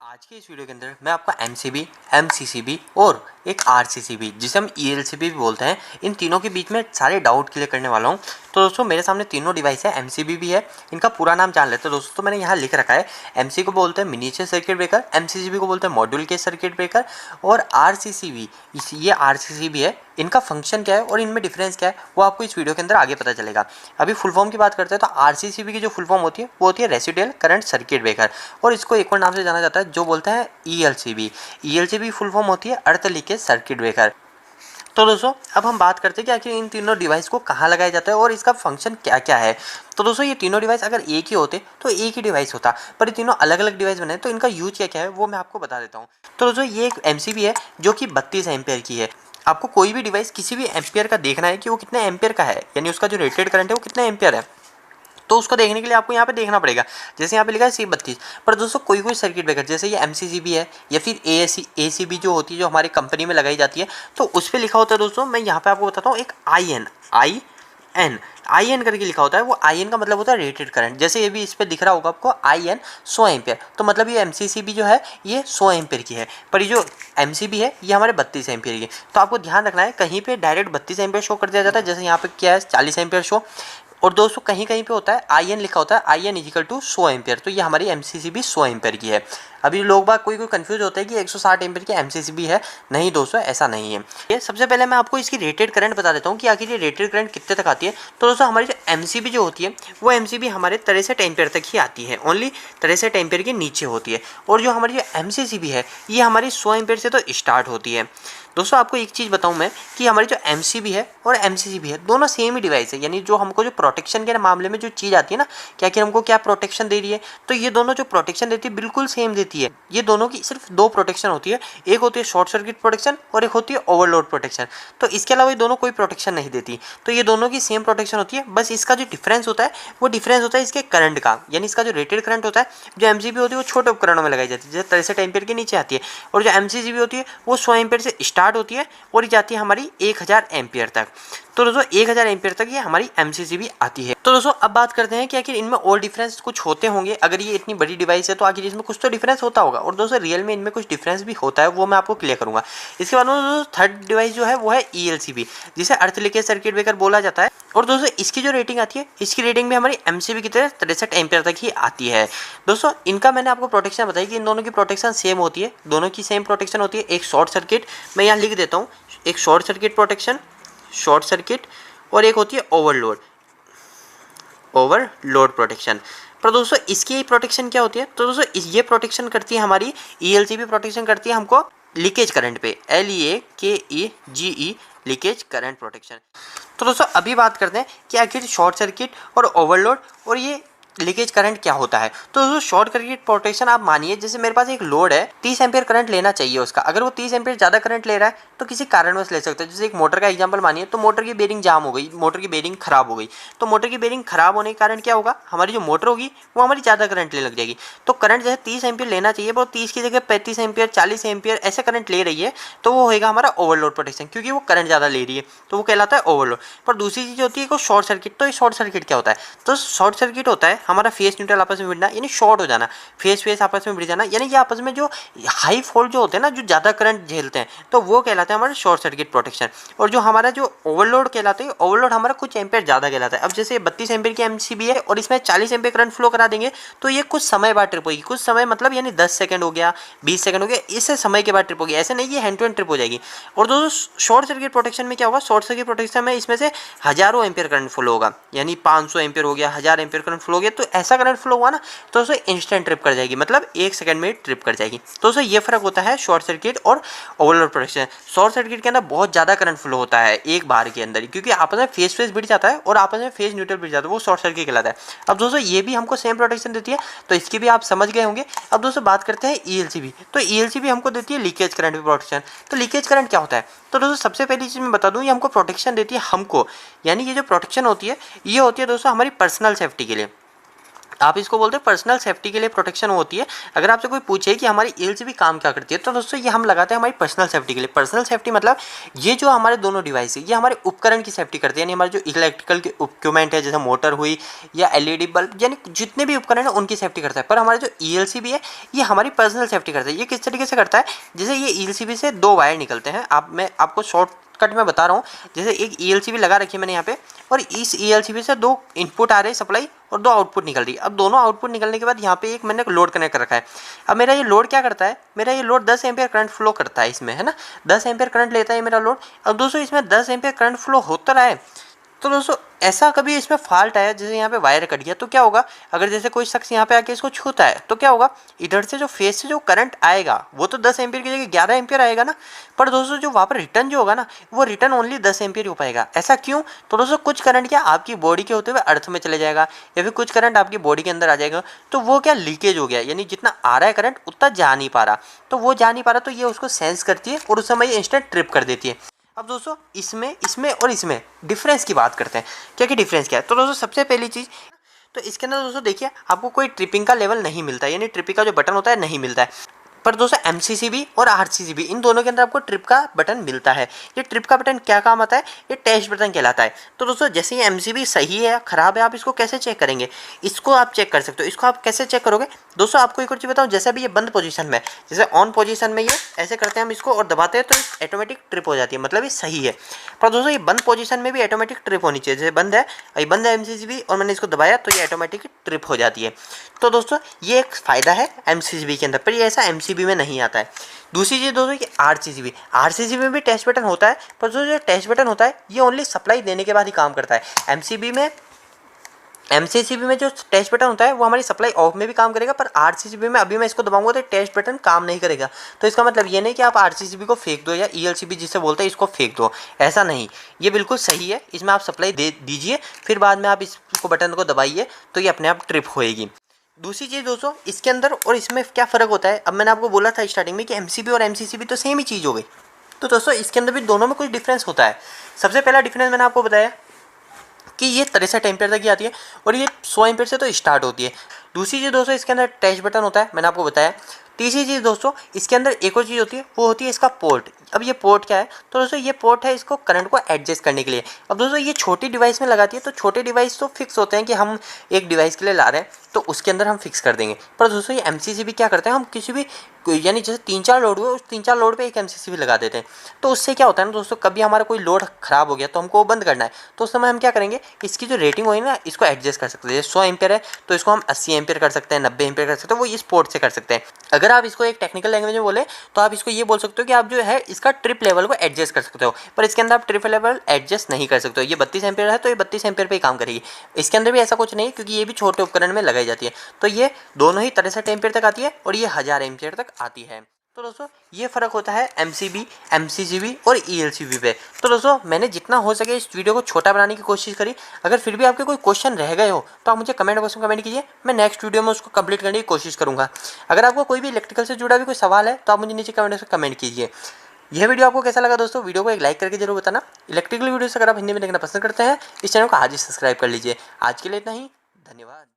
आज के इस वीडियो के अंदर मैं आपको एमसीबी, एमसीसीबी और एक आरसीसीबी जिसे हम ईएलसीबी भी बोलते हैं, इन तीनों के बीच में सारे डाउट क्लियर करने वाला हूं। तो दोस्तों मेरे सामने तीनों डिवाइस है, एमसीबी भी है। इनका पूरा नाम जान लेते हैं दोस्तों। तो मैंने यहाँ लिख रखा है, एमसी को बोलते हैं मिनिएचर सर्किट ब्रेकर, एमसीसीबी को बोलते हैं मॉड्यूल के सर्किट ब्रेकर, और आरसीसीबी ये आरसीसीबी है। इनका फंक्शन क्या है और इनमें डिफरेंस क्या है वो आपको इस वीडियो के अंदर आगे पता चलेगा। अभी फुल फॉर्म की बात करते हैं तो आरसीसीबी की जो फुल फॉर्म होती है वो होती है रेसिडुअल करंट सर्किट ब्रेकर, और इसको एक और नाम से जाना जाता है जो बोलते हैं ईएलसीबी। ईएलसीबी फुल फॉर्म होती है अर्थ लीकेज सर्किट ब्रेकर। तो दोस्तों अब हम बात करते हैं कि आखिर इन तीनों डिवाइस को कहाँ लगाया जाता है और इसका फंक्शन क्या क्या है। तो दोस्तों ये तीनों डिवाइस अगर एक ही होते तो एक ही डिवाइस होता, पर ये तीनों अलग अलग डिवाइस बने तो इनका यूज क्या क्या है वो मैं आपको बता देता हूँ। तो दोस्तों ये एक एमसीबी है जो कि 32 एम्पेयर की है। आपको कोई भी डिवाइस किसी भी एम्पियर का देखना है कि वो कितने एम्पियर का है, यानी उसका जो रेटेड करंट है वो कितने एम्पियर है, तो उसको देखने के लिए आपको यहाँ पे देखना पड़ेगा। जैसे यहाँ पे लिखा है C32। पर दोस्तों कोई कोई सर्किट ब्रेकर जैसे ये एमसीसीबी है या फिर एसीबी जो होती है जो हमारी कंपनी में लगाई जाती है, तो उस पर लिखा होता है दोस्तों, मैं यहाँ पे आपको बताता हूँ, एक आई एन करके लिखा होता है। वो आई एन का मतलब होता है रेटेड करंट। जैसे ये भी इस पर दिख रहा होगा आपको आई एन 100 एम्पियर, तो मतलब ये एमसीसीबी जो है ये 100 एम्पियर की है, पर ये जो एमसीबी है ये हमारे 32 एम्पियर की है। तो आपको ध्यान रखना है, कहीं पे डायरेक्ट 32 एम्पियर शो कर दिया जाता है, जैसे यहाँ पे क्या है 40 एम्पियर शो, और दोस्तों कहीं कहीं पे होता है आई एन लिखा होता है, I N is equal to 100 ampere, तो ये हमारी एमसीसीबी 100 एम्पियर की है। अभी लोग बाग कोई कंफ्यूज होता है कि 160 एम्पियर की एमसीसीबी है। नहीं दोस्तों ऐसा नहीं है। ये सबसे पहले मैं आपको इसकी रेटेड करंट बता देता हूँ कि आखिर ये रेटेड करंट कितने तक आती है। तो दोस्तों हमारी जो एमसीबी जो होती है वो एमसीबी हमारे 63 एम्पियर तक ही आती है, ओनली 63 एम्पियर के नीचे होती है। और जो हमारी जो एमसीसीबी है ये हमारी 100 एम्पियर से तो स्टार्ट होती है। दोस्तों आपको एक चीज़ बताऊं मैं कि हमारी जो एमसीबी है और एमसीसीबी है दोनों सेम ही डिवाइस है, यानी जो हमको जो प्रोटेक्शन के मामले में जो चीज़ आती है ना, क्या कि हमको क्या प्रोटेक्शन दे रही है, तो ये दोनों जो प्रोटेक्शन देती है बिल्कुल सेम देती है। ये दोनों की सिर्फ दो प्रोटेक्शन होती है, एक होती है शॉर्ट सर्किट प्रोटेक्शन और एक होती है ओवरलोड प्रोटेक्शन। तो इसके अलावा ये दोनों कोई प्रोटेक्शन नहीं देती, तो ये दोनों की सेम प्रोटेक्शन होती है। बस इसका जो डिफरेंस होता है वो डिफरेंस होता है इसके करंट का, यानी इसका जो रेटेड करंट होता है, जो एमसीबी होती है वो छोटे उपकरणों में लगाई जाती है, जैसे 63 एम्पियर के नीचे आती है, और जो एमसीसीबी होती है वो 100 एम्पियर से स्टार्ट होती है और जाती है हमारी 1000 एम्पियर तक। तो दोस्तों 1000 एम्पियर तक ये हमारी एमसीसीबी आती है। तो दोस्तों अब बात करते हैं कि आखिर इनमें और डिफरेंस कुछ होते होंगे। अगर ये इतनी बड़ी डिवाइस है तो आखिर इसमें कुछ तो डिफरेंस होता होगा, और दोस्तों रियल में इनमें कुछ डिफरेंस भी होता है, वो मैं आपको क्लियर करूंगा। इसके बाद में दोस्तों थर्ड डिवाइस जो है वो है ईएलसीबी, जिसे अर्थ लीकेज सर्किट ब्रेकर बोला जाता है। और दोस्तों इसकी जो रेटिंग आती है, इसकी रेटिंग भी हमारी एमसीबी की तरह 63 एम्पियर तक ही आती है। दोस्तों इनका मैंने आपको प्रोटेक्शन बताई कि इन दोनों की प्रोटेक्शन सेम होती है, दोनों की सेम प्रोटेक्शन होती है। एक शॉर्ट सर्किट, मैं यहाँ लिख देता हूँ, एक short circuit protection, short circuit, और एक होती है ओवरलोड प्रोटेक्शन। पर दोस्तों इसकी प्रोटेक्शन क्या होती है, तो दोस्तों ये प्रोटेक्शन करती है हमारी ईएलसीबी प्रोटेक्शन करती है हमको लीकेज करंट पे, LEAKEGE लीकेज करंट प्रोटेक्शन। तो दोस्तों अभी बात करते हैं कि आखिर शॉर्ट सर्किट और ओवरलोड और ये लीकेज करंट क्या होता है। तो दोस्तों शॉर्ट सर्किट प्रोटेक्शन, आप मानिए जैसे मेरे पास एक लोड है, 30 एम्पियर करंट लेना चाहिए उसका, अगर वो 30 एम्पियर ज़्यादा करंट ले रहा है तो किसी कारणवश ले सकता है। जैसे एक मोटर का एग्जांपल मानिए, तो मोटर की बेरिंग जाम हो गई, मोटर की बेरिंग खराब हो गई, तो मोटर की बेरिंग खराब होने के कारण क्या होगा, हमारी जो मोटर होगी वो हमारी ज़्यादा करंट लेने लग जाएगी। तो करंट जैसे 30 एम्पियर लेना चाहिए वो 30 की जगह 35 एम्पियर, 40 एम्पियर ऐसे करंट ले रही है, तो वो होगा हमारा ओवरलोड प्रोटेक्शन, क्योंकि वो करंट ज़्यादा ले रही है, तो वो कहलाता है ओवरलोड। पर दूसरी चीज़ होती है शॉर्ट सर्किट। तो ये शॉर्ट सर्किट क्या होता है, तो शॉर्ट सर्किट होता है हमारा फेस न्यूट्रल आपस में भिड़ना, यानी शॉर्ट हो जाना, फेस आपस में भिड़ जाना, यानी ये आपस में जो हाई वोल्ट जो होते हैं ना, जो ज़्यादा करंट झेलते हैं, तो वो कहलाते हैं हमारे शॉर्ट सर्किट प्रोटेक्शन। और जो हमारा जो ओवरलोड कहलाता है, ओवरलोड हमारा कुछ एम्पियर ज़्यादा कहलाता है। अब जैसे 32 एम्पियर की एमसीबी है और इसमें 40 एम्पियर करंट फ्लो करा देंगे, तो ये कुछ समय बाद ट्रिप होगी, कुछ समय मतलब यानी 10 सेकंड हो गया, 20 सेकंड हो गया, इससे समय के बाद ट्रिप होगी, ऐसे नहीं ये हैंड टू हैंड ट्रिप हो जाएगी। और दोस्तों शॉर्ट सर्किट प्रोटेक्शन में क्या होगा, शॉर्ट सर्किट प्रोटेक्शन में इसमें से हजारों एम्पियर करंट फ्लो होगा, यानी 500 एम्पियर हो गया, 1000 एम्पियर करंट फ्लो हो गया, तो ऐसा करंट फ्लो हुआ ना तो उसे इंस्टेंट ट्रिप कर जाएगी, मतलब 1 सेकंड में ट्रिप कर जाएगी। तो उसे ये फर्क होता है शॉर्ट सर्किट और ओवरलोड प्रोटेक्शन। शॉर्ट सर्किट के अंदर बहुत ज़्यादा करंट फ्लो होता है एक बार के अंदर, क्योंकि आपस में फेस भिड़ जाता है और आपस में फेस न्यूट्रल भिड़ जाता है, वो शॉर्ट सर्किट कहलाता है। अब दोस्तों ये भी हमको सेम प्रोटेक्शन देती है, तो इसकी भी आप समझ गए होंगे। अब दोस्तों बात करते हैं ईएलसीबी। तो ईएलसीबी हमको देती है लीकेज करंट प्रोटेक्शन। तो लीकेज करंट क्या होता है, तो दोस्तों सबसे पहली चीज़ मैं बता दूँ, ये हमको प्रोटेक्शन देती है हमको, यानी ये जो प्रोटेक्शन होती है ये होती है दोस्तों हमारी पर्सनल सेफ्टी के लिए। आप इसको बोलते हैं पर्सनल सेफ्टी के लिए प्रोटेक्शन होती है। अगर आपसे कोई पूछे कि हमारी ईएलसीबी काम क्या करती है, तो दोस्तों ये हम लगाते हैं हमारी पर्सनल सेफ्टी के लिए। पर्सनल सेफ्टी मतलब ये जो हमारे दोनों डिवाइस है ये हमारे उपकरण की सेफ्टी करती है, यानी हमारे जो इलेक्ट्रिकल के इक्विपमेंट है जैसे मोटर हुई या एलईडी बल्ब, यानी जितने भी उपकरण है उनकी सेफ्टी करता है। पर हमारे जो ईएलसीबी है ये हमारी पर्सनल सेफ्टी करता है। ये किस तरीके से करता है, जैसे ये ईएलसीबी से दो वायर निकलते हैं। मैं आपको शॉर्ट कट में बता रहा हूँ। जैसे एक ईएलसीबी लगा रखी है मैंने यहाँ पे, और इस ईएलसीबी से दो इनपुट आ रहे हैं सप्लाई और दो आउटपुट निकल रही है। अब दोनों आउटपुट निकलने के बाद यहाँ पे एक मैंने लोड कनेक्ट कर रखा है। अब मेरा ये लोड क्या करता है, मेरा ये लोड 10 एम्पियर करंट फ्लो करता है इसमें, है ना, 10 एम्पियर करंट लेता है मेरा लोड। अब दोस्तों इसमें 10 एम्पियर करंट फ्लो होता रहा है, तो दोस्तों ऐसा कभी इसमें फॉल्ट आया, जैसे यहाँ पे वायर कट गया, तो क्या होगा, अगर जैसे कोई शख्स यहाँ पे आके इसको छूता है तो क्या होगा, इधर से जो फेस से जो करंट आएगा वो तो 10 एम्पियर की जगह 11 एम्पियर आएगा ना। पर दोस्तों जो वहाँ पर रिटर्न जो होगा ना, वो रिटर्न ओनली 10 एम्पियर हो पाएगा। ऐसा क्यों, तो दोस्तों कुछ करंट क्या आपकी बॉडी के होते हुए अर्थ में चले जाएगा, या फिर कुछ करंट आपकी बॉडी के अंदर आ जाएगा, तो वो क्या लीकेज हो गया, यानी जितना आ रहा है करंट उतना जा नहीं पा रहा, तो वो जा नहीं पा रहा, तो ये उसको सेंस करती है और उस समय ये इंस्टेंट ट्रिप कर देती है। अब दोस्तों इसमें और इसमें डिफरेंस की बात करते हैं, क्या डिफरेंस क्या है। तो दोस्तों सबसे पहली चीज़, तो इसके अंदर दोस्तों देखिए आपको कोई ट्रिपिंग का लेवल नहीं मिलता है, यानी ट्रिपिंग का जो बटन होता है नहीं मिलता है। पर दोस्तों एमसीसीबी और आरसीसीबी इन दोनों के अंदर आपको ट्रिप का बटन मिलता है। ये ट्रिप का बटन क्या काम आता है, ये टेस्ट बटन कहलाता है। तो दोस्तों जैसे ये एमसीबी सही है या खराब है, आप इसको कैसे चेक करेंगे, इसको आप चेक कर सकते हो। इसको आप कैसे चेक करोगे, दोस्तों आपको एक और चीज़ बताऊँ, जैसे अभी ये बंद पोजीशन में, जैसे ऑन पोजीशन में ये ऐसे करते हैं हम इसको और दबाते हैं तो ऑटोमेटिक ट्रिप हो जाती है, मतलब ये सही है। पर दोस्तों ये बंद पोजीशन में भी ऑटोमेटिक ट्रिप होनी चाहिए। जैसे बंद है, ये बंद है एमसीसीबी और मैंने इसको दबाया तो ये ऑटोमेटिक ट्रिप हो जाती है। तो दोस्तों ये एक फ़ायदा है एमसीसीबी के अंदर, पर ये ऐसा एमसीबी में नहीं आता है। दूसरी चीज़ दोस्तों कि आरसीसीबी में भी टेस्ट बटन होता है, पर जो टेस्ट बटन होता है ये ओनली सप्लाई देने के बाद ही काम करता है। एमसीसीबी में जो टेस्ट बटन होता है वो हमारी सप्लाई ऑफ में भी काम करेगा, पर आरसीसीबी में अभी मैं इसको दबाऊंगा तो टेस्ट बटन काम नहीं करेगा। तो इसका मतलब ये नहीं कि आप आरसीसीबी को फेंक दो या ईएलसीबी जिसे बोलते हैं इसको फेंक दो, ऐसा नहीं। ये बिल्कुल सही है, इसमें आप सप्लाई दे दीजिए, फिर बाद में आप इसको बटन को दबाइए तो ये अपने आप ट्रिप होएगी। दूसरी चीज़ दोस्तों इसके अंदर और इसमें क्या फ़र्क होता है, अब मैंने आपको बोला था स्टार्टिंग में कि एमसीबी और एमसीसीबी तो सेम ही चीज़ हो गई। तो दोस्तों इसके अंदर भी दोनों में कुछ डिफरेंस होता है। सबसे पहला डिफरेंस मैंने आपको बताया कि ये 63 एम्पियर तक की आती है और ये 100 एम्पियर से तो स्टार्ट होती है। दूसरी चीज़ दोस्तों इसके अंदर टच बटन होता है, मैंने आपको बताया। तीसरी चीज़ दोस्तों इसके अंदर एक और चीज़ होती है, वो होती है इसका पोर्ट। अब ये पोर्ट क्या है, तो दोस्तों ये पोर्ट है इसको करंट को एडजस्ट करने के लिए। अब दोस्तों ये छोटी डिवाइस में लगाती है, तो छोटे डिवाइस तो फिक्स होते हैं कि हम एक डिवाइस के लिए ला रहे हैं तो उसके अंदर हम फिक्स कर देंगे। पर दोस्तों ये एमसीसीबी क्या करते हैं, हम किसी भी यानी जैसे 3-4 लोड हुए उस 3-4 लोड पे एक एमसीसीबी लगा देते हैं। तो उससे क्या होता है ना दोस्तों, कभी हमारा कोई लोड खराब हो गया तो हमको वो बंद करना है, तो उस समय हम क्या करेंगे, इसकी जो रेटिंग होगी ना इसको एडजस्ट कर सकते हैं। जैसे 100 एम्पियर है तो इसको हम 80 एम्पियर कर सकते हैं, 90 एम्पियर कर सकते हैं, वो इस पोर्ट से कर सकते हैं। अगर आप इसको एक टेक्निकल लैंग्वेज में बोले तो आप इसको ये बोल सकते हो कि आप जो है इसका ट्रिप लेवल को एडजस्ट कर सकते हो, पर इसके अंदर आप ट्रिप लेवल एडजस्ट नहीं कर सकते हो। ये 32 एम्पियर है तो ये 32 एम्पियर पे ही काम करेगी। इसके अंदर भी ऐसा कुछ नहीं, क्योंकि ये भी छोटे उपकरण में लगाई जाती है। तो ये दोनों ही 63 एम्पियर तक आती है और ये 1000 एम्पियर तक आती है। तो दोस्तों ये फ़र्क होता है एमसीबी, एमसीसीबी और ईएलसीबी पे। तो दोस्तों मैंने जितना हो सके इस वीडियो को छोटा बनाने की कोशिश करी। अगर फिर भी आपके कोई क्वेश्चन रह गए हो तो आप मुझे कमेंट बॉक्स में कमेंट कीजिए, मैं नेक्स्ट वीडियो में उसको कंप्लीट करने की कोशिश करूँगा। अगर आपको कोई भी इलेक्ट्रिकल से जुड़ा भी कोई सवाल है तो आप मुझे नीचे कमेंट बॉक्स में कमेंट कीजिए। यह वीडियो आपको कैसा लगा दोस्तों, वीडियो को एक लाइक करके जरूर बताना। इलेक्ट्रिकल वीडियोस अगर आप हिंदी में देखना पसंद करते हैं इस चैनल को आज ही सब्सक्राइब कर लीजिए। आज के लिए इतना ही, धन्यवाद।